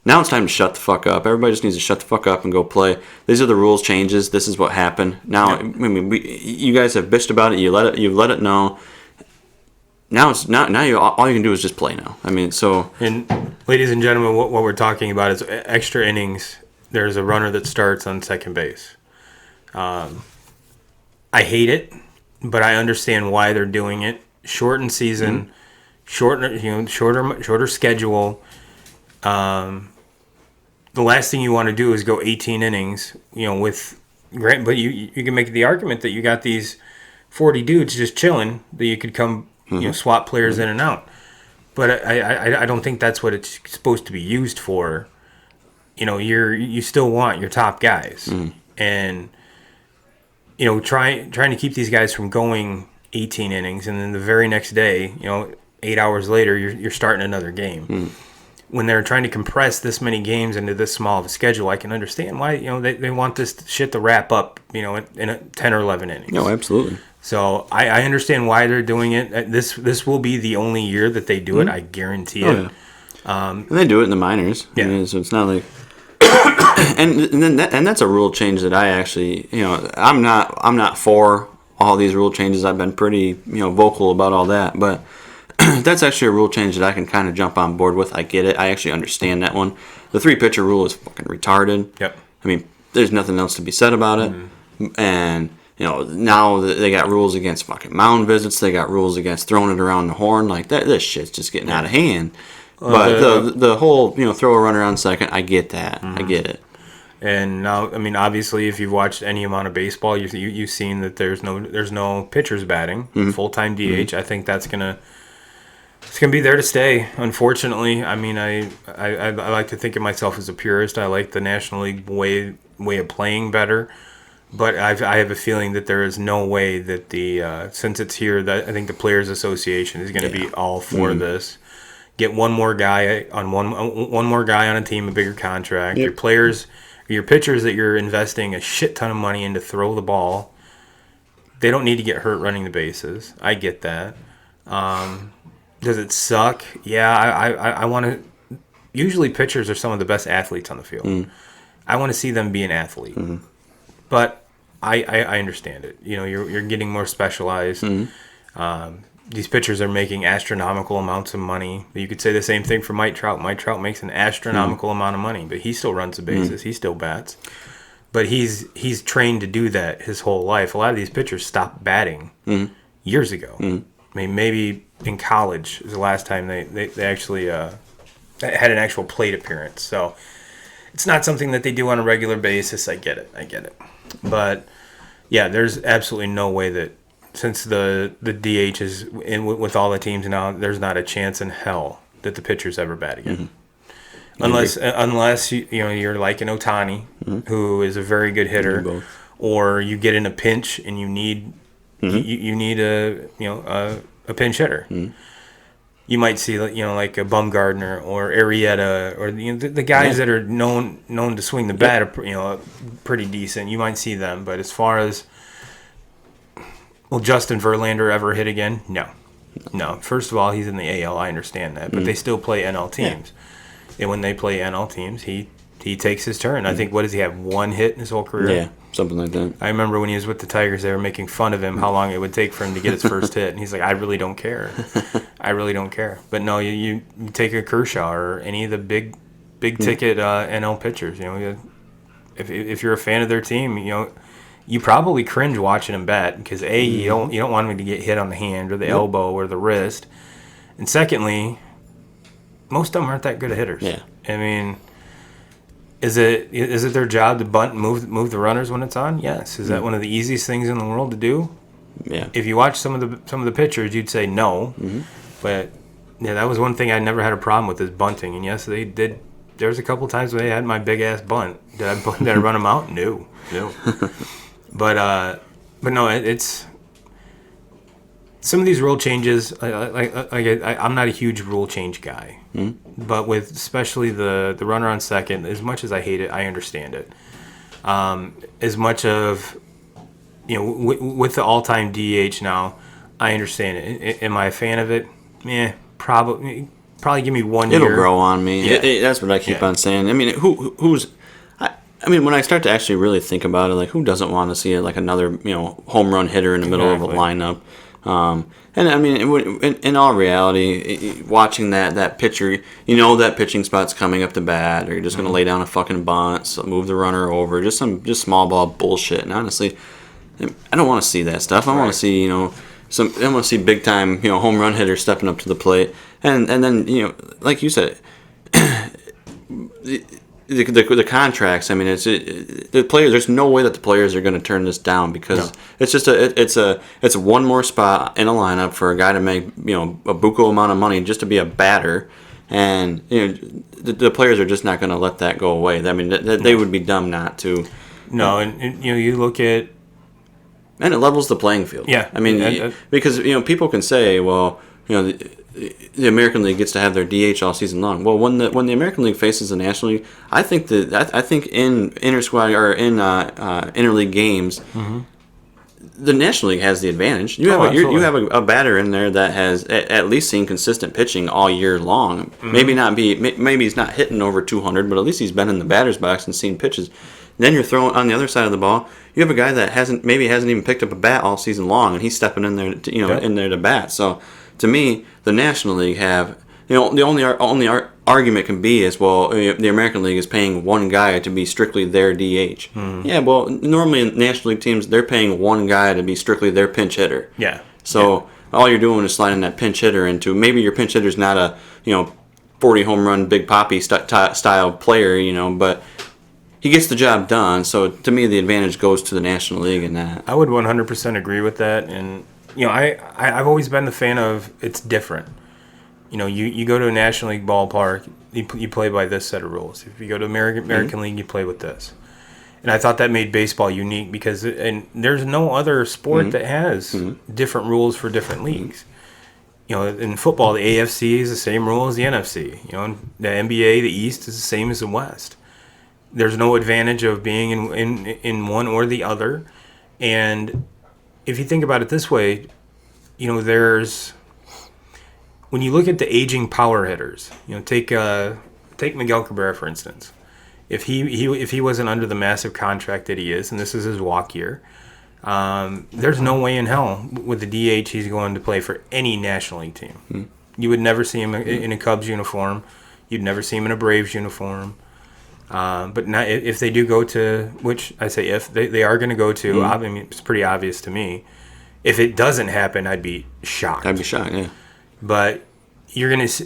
Now it's time to shut the fuck up. Everybody just needs to shut the fuck up and go play. These are the rules changes. This is what happened. Now, I mean, you guys have bitched about it. You've let it know. Now all you can do is just play now. I mean, so.
And ladies and gentlemen, what we're talking about is extra innings. There's a runner that starts on second base. I hate it, but I understand why they're doing it. Shortened season, shorter schedule. The last thing you want to do is go 18 innings, but you can make the argument that you got these 40 dudes just chilling that you could come, swap players in and out. But I don't think that's what it's supposed to be used for. You still want your top guys, and trying to keep these guys from going 18 innings, and then the very next day, 8 hours later, you're starting another game. When they're trying to compress this many games into this small of a schedule, I can understand why they want this shit to wrap up in a 10 or 11 innings.
No, absolutely.
So I understand why they're doing it. This will be the only year that they do it. I guarantee it.
Yeah. And they do it in the minors.
Yeah.
I mean, so it's not like. and that's a rule change that I actually I'm not for all these rule changes. I've been pretty vocal about all that, but. That's actually a rule change that I can kind of jump on board with. I get it. I actually understand that one. The 3-pitcher rule is fucking retarded.
Yep.
I mean, there's nothing else to be said about it. And, now they got rules against fucking mound visits. They got rules against throwing it around the horn. Like, this shit's just getting out of hand. But the whole, throw a runner on second, I get that. I get it.
And now, I mean, obviously, if you've watched any amount of baseball, you've seen that there's no pitchers batting, full time DH. I think it's gonna be there to stay. Unfortunately, I mean, I like to think of myself as a purist. I like the National League way of playing better, but I have a feeling that there is no way that since it's here, that I think the Players Association is going to be all for this. Get one more guy on a team, a bigger contract. Your players, your pitchers that you're investing a shit ton of money in to throw the ball, they don't need to get hurt running the bases. I get that. Does it suck? Yeah, I want to. Usually, pitchers are some of the best athletes on the field. I want to see them be an athlete, but I understand it. You know, you're getting more specialized. These pitchers are making astronomical amounts of money. You could say the same thing for Mike Trout. Mike Trout makes an astronomical amount of money, but he still runs the bases. He still bats. But he's trained to do that his whole life. A lot of these pitchers stopped batting years ago. I mean, maybe in college is the last time they actually had an actual plate appearance. So it's not something that they do on a regular basis. I get it. But, yeah, there's absolutely no way that, since the DH is in with all the teams now, there's not a chance in hell that the pitchers ever bat again. Unless you're like an Ohtani, who is a very good hitter, or you get in a pinch and you need you need a pinch hitter. You might see like a Bumgarner or Arrieta or the guys that are known to swing the bat are pretty decent. You might see them, but as far as will Justin Verlander ever hit again? No. First of all, he's in the AL. I understand that, but they still play NL teams, and when they play NL teams, he takes his turn. I think, what does he have? One hit in his whole career?
Yeah, something like that.
I remember when he was with the Tigers, they were making fun of him how long it would take for him to get his first hit, and he's like, I really don't care. But no, you take a Kershaw or any of the big ticket NL pitchers. If you're a fan of their team, you probably cringe watching him bat because you don't want him to get hit on the hand or the elbow or the wrist, and secondly, most of them aren't that good of hitters.
Yeah.
I mean, is it their job to bunt and move the runners when it's on? Yes. Is that one of the easiest things in the world to do?
Yeah.
If you watch some of the pitchers, you'd say no, but yeah, that was one thing I never had a problem with is bunting, and yes, they did. There was a couple times where they had my big ass bunt. Did I run them out? No. But no, it's some of these rule changes. I'm not a huge rule change guy, but with especially the runner on second, as much as I hate it, I understand it. As much of with the all-time DH now, I understand it. Am I a fan of it? Probably give me 1 year.
It'll grow on me.
Yeah.
That's what I keep on saying. I mean, who's I mean, when I start to actually really think about it, like, who doesn't want to see it, like another, home run hitter in the middle of a lineup? And I mean, in all reality, watching that pitcher, that pitching spot's coming up to bat, or you're just going to lay down a fucking bunt, so move the runner over, just small ball bullshit. And honestly, I don't want to see that stuff. I want to see, I want to see big time, home run hitters stepping up to the plate, and then, like you said. The contracts. I mean, the players. There's no way that the players are going to turn this down because it's just it's one more spot in a lineup for a guy to make a buku amount of money just to be a batter, and the players are just not going to let that go away. I mean, they would be dumb not to.
No, and you look at,
and it levels the playing field.
Yeah,
I mean, because people can say, well, the American League gets to have their DH all season long. Well, when the American League faces the National League, I think in inter-squad or in interleague games, the National League has the advantage. You have a batter in there that has at least seen consistent pitching all year long. Maybe he's not hitting over 200, but at least he's been in the batter's box and seen pitches. Then you're throwing on the other side of the ball. You have a guy that hasn't even picked up a bat all season long, and he's stepping in there in there to bat. So. To me, the National League have the only argument can be is, well, the American League is paying one guy to be strictly their DH. Yeah, well, normally in National League teams they're paying one guy to be strictly their pinch hitter.
Yeah.
So all you're doing is sliding that pinch hitter into, maybe your pinch hitter's not a 40 home run Big Papi style player, but he gets the job done. So to me, the advantage goes to the National League in that.
I would 100% agree with that. And, I've always been the fan of it's different. You go to a National League ballpark, you play by this set of rules. If you go to American League, you play with this. And I thought that made baseball unique because there's no other sport that has different rules for different leagues. In football, the AFC is the same rule as the NFC. The NBA, the East is the same as the West. There's no advantage of being in one or the other. And if you think about it this way, there's when you look at the aging power hitters, take Miguel Cabrera for instance. If he wasn't under the massive contract that he is, and this is his walk year, there's no way in hell with the DH he's going to play for any National League team. You would never see him in a Cubs uniform. You'd never see him in a Braves uniform. But not, if they do go to, which I say if, they are going to go to, I mean, it's pretty obvious to me. If it doesn't happen, I'd be shocked.
Yeah.
But you're going to,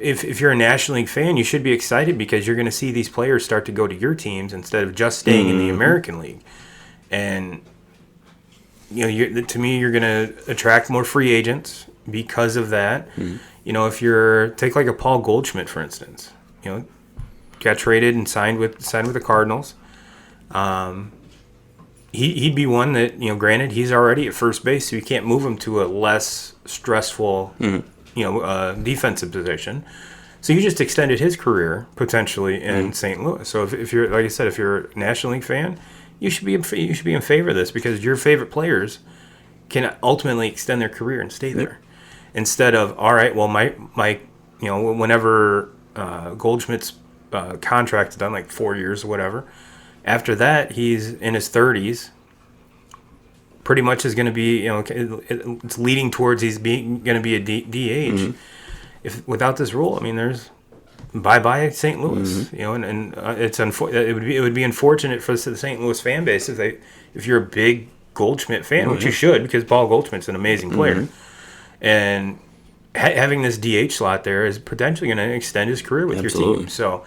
if you're a National League fan, you should be excited because you're going to see these players start to go to your teams instead of just staying in the American League. And, to me, you're going to attract more free agents because of that. If take like a Paul Goldschmidt, for instance, got traded and signed with the Cardinals. He'd be one that, granted, he's already at first base, so you can't move him to a less stressful, defensive position. So you just extended his career potentially in St. Louis. So if you're, like I said, if you're a National League fan, you should be in favor of this because your favorite players can ultimately extend their career and stay there, instead of all right, well my whenever Goldschmidt's contract is done, like 4 years or whatever. After that, he's in his 30s. Pretty much is going to be, it's leading towards he's going to be a DH. If without this rule, I mean, there's bye St. Louis. It's it would be unfortunate for the St. Louis fan base if you're a big Goldschmidt fan, which you should because Paul Goldschmidt's an amazing player, and having this DH slot there is potentially going to extend his career with your team. So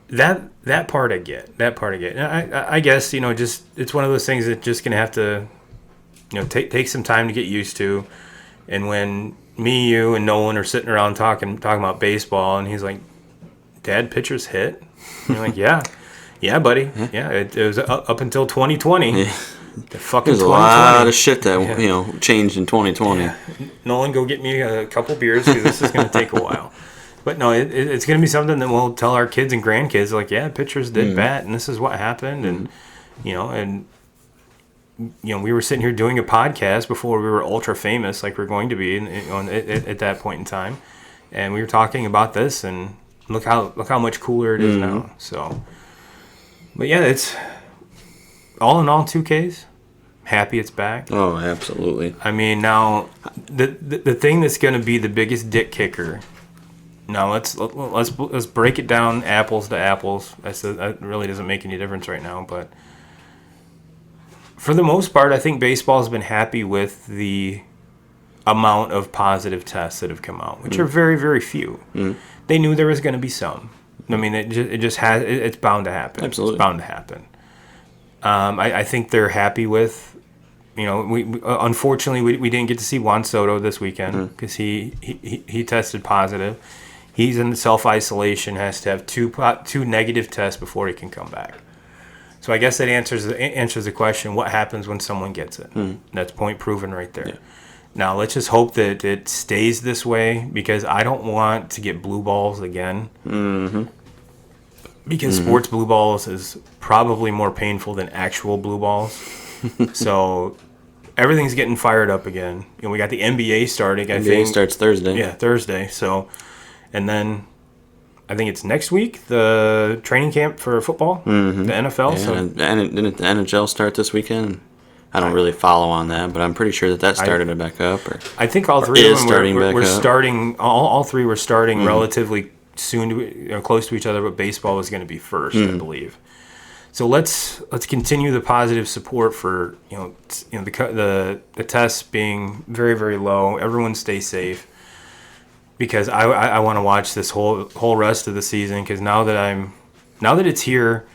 that part I get. And I guess just it's one of those things that just going to have to take some time to get used to. And when me, you, and Nolan are sitting around talking about baseball, and he's like, "Dad, pitchers hit." And you're like, "Yeah, buddy. Yeah, it was up until 2020."
Yeah.
The fucking
There's a lot of shit that changed in 2020.
Yeah. Nolan, go get me a couple beers because this is going to take a while. But no, it's going to be something that we'll tell our kids and grandkids, like, yeah, pitchers did bat, and this is what happened, and we were sitting here doing a podcast before we were ultra famous, like we're going to be at that point in time, and we were talking about this, and look how much cooler it is now. So, but yeah, it's all in all 2Ks. Happy it's back.
Oh, absolutely.
I mean, now the thing that's going to be the biggest dick kicker. Now let's break it down apples to apples. That really doesn't make any difference right now, but for the most part, I think baseball has been happy with the amount of positive tests that have come out, which are very, very few. They knew there was going to be some. I mean, it's bound to happen.
Absolutely.
It's bound to happen. I think they're happy with. We unfortunately we didn't get to see Juan Soto this weekend because he tested positive. He's in self-isolation, has to have two negative tests before he can come back. So I guess that answers the question: what happens when someone gets it? That's point proven right there. Yeah. Now let's just hope that it stays this way because I don't want to get blue balls again. Because sports blue balls is probably more painful than actual blue balls. So everything's getting fired up again. We got the NBA starting. I think
starts Thursday.
Yeah, Thursday. So, and then I think it's next week the training camp for football, the NFL.
Yeah,
so
and didn't the NHL start this weekend? I don't really follow on that, but I'm pretty sure that started it back up.
I think all three of them
were
starting. All three were starting relatively soon, close to each other. But baseball was going to be first, I believe. So let's continue the positive support for the tests being very, very low. Everyone stay safe because I want to watch this whole rest of the season because now that it's here,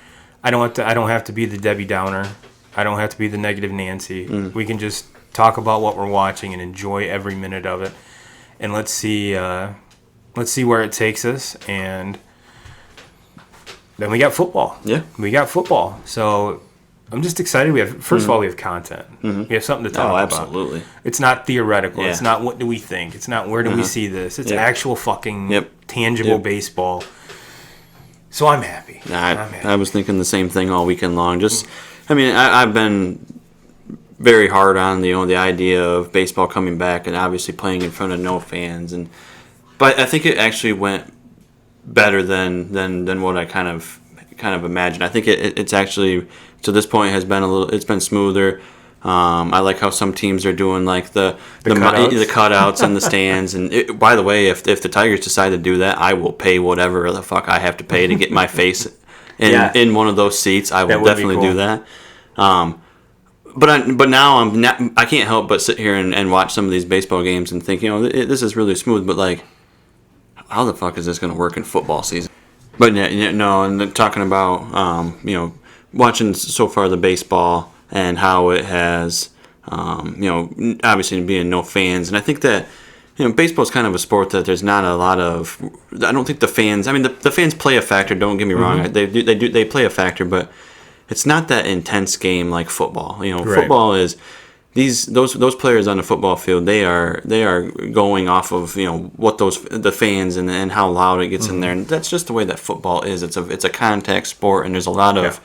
I don't have to be the Debbie Downer. I don't have to be the negative Nancy. We can just talk about what we're watching and enjoy every minute of it. And let's see where it takes us. And then we got football.
Yeah.
We got football. So I'm just excited. First of all, we have content. We have something to talk about.
Absolutely.
It's not theoretical.
Yeah.
It's not what do we think. It's not where do we see this. It's actual fucking tangible baseball. So I'm happy.
I was thinking the same thing all weekend long. I've been very hard on the idea of baseball coming back and obviously playing in front of no fans, but I think it actually went better than what I kind of imagined. I think it's actually to this point it's been smoother. I like how some teams are doing like the cutouts in the stands. And by the way, if the Tigers decide to do that, I will pay whatever the fuck I have to pay to get my face in one of those seats. I will definitely do that. But now I can't help but sit here and watch some of these baseball games and think, this is really smooth. But like, how the fuck is this going to work in football season? But no, and then talking about watching so far the baseball and how it has, obviously being no fans. And I think that, baseball is kind of a sport that there's not a lot of, I don't think the fans, the fans play a factor, don't get me wrong. They play a factor, but it's not that intense game like football.
Right.
Football is, those players on the football field, they are going off of what the fans and how loud it gets in there, and that's just the way that football is. It's a contact sport, and there's a lot of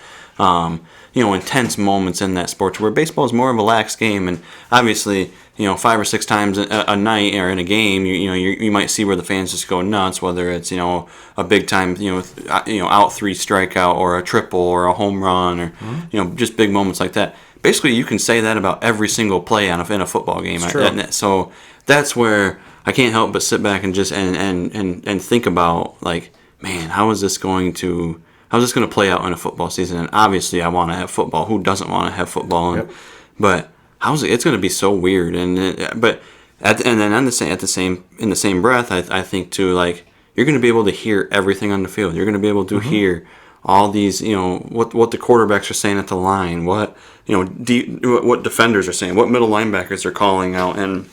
intense moments in that sport. Where baseball is more of a lax game, and obviously 5 or 6 times a night or in a game, you might see where the fans just go nuts, whether it's a big time out 3 strikeout or a triple or a home run or just big moments like that. Basically, you can say that about every single play in a football game. So that's where I can't help but sit back and just and think about, like, man, how is this going to play out in a football season? And obviously, I want to have football. Who doesn't want to have football? But it's going to be so weird. And then in the same breath, I think too, like, you're going to be able to hear everything on the field. You're going to be able to hear all these, what the quarterbacks are saying at the line, what defenders are saying, what middle linebackers are calling out, and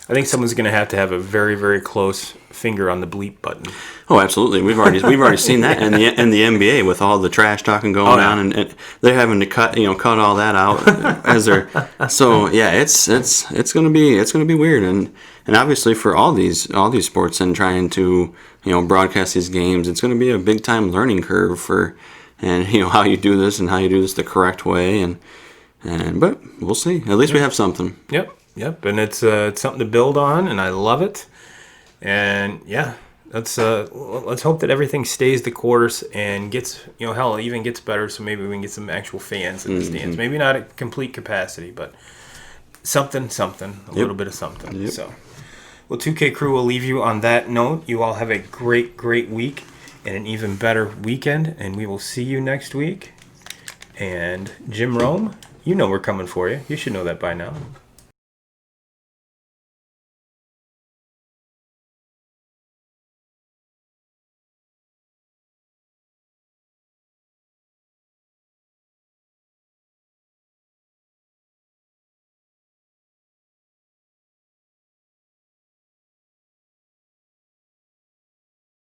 I think someone's going to have a very, very close finger on the bleep button.
Oh, absolutely. We've already seen that in the NBA with all the trash talking going on, and they're having to cut all that out as they're. So yeah, it's gonna be weird, and obviously for all these sports and trying to broadcast these games, it's gonna be a big time learning curve for how you do this and how you do this the correct way, but we'll see. At least we have something.
Yep, and it's something to build on, and I love it. And yeah, let's hope that everything stays the course and gets even gets better. So maybe we can get some actual fans in the stands. Maybe not at complete capacity, but something, a little bit of something.
Yep.
So, well, 2K Crew will leave you on that note. You all have a great week and an even better weekend, and we will see you next week. And Jim Rome, we're coming for you. You should know that by now.